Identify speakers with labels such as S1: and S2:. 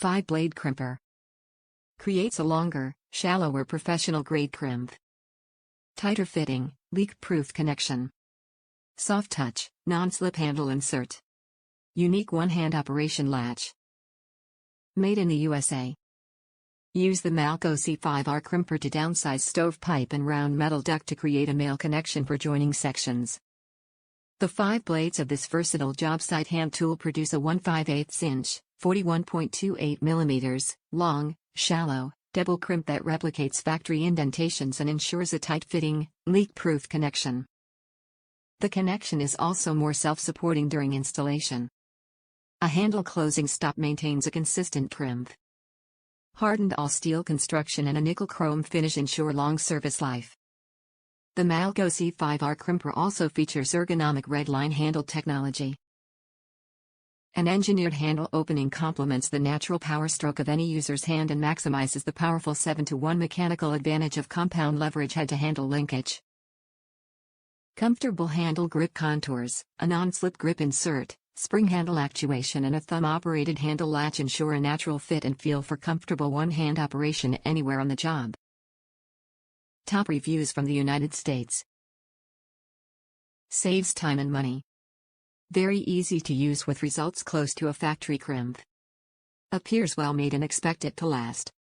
S1: 5-blade crimper. Creates a longer, shallower professional-grade crimp. Tighter fitting, leak-proof connection. Soft touch, non-slip handle insert. Unique one-hand operation latch. Made in the USA. Use the Malco C5R Crimper to downsize stovepipe and round metal duct to create a male connection for joining sections. The 5 blades of this versatile job site hand tool produce a 1/5/8 inch, 41.28 mm, long, shallow, double crimp that replicates factory indentations and ensures a tight-fitting, leak-proof connection. The connection is also more self-supporting during installation. A handle closing stop maintains a consistent crimp. Hardened all-steel construction and a nickel-chrome finish ensure long service life. The Malco C5R Crimper also features ergonomic RedLine Handle technology. An engineered handle opening complements the natural power stroke of any user's hand and maximizes the powerful 7-to-1 mechanical advantage of compound leverage head-to-handle linkage. Comfortable handle grip contours, a non-slip grip insert, spring handle actuation and a thumb-operated handle latch ensure a natural fit and feel for comfortable one-hand operation anywhere on the job. Top reviews from the United States. Saves time and money. Very easy to use with results close to a factory crimp. Appears well made and expect it to last.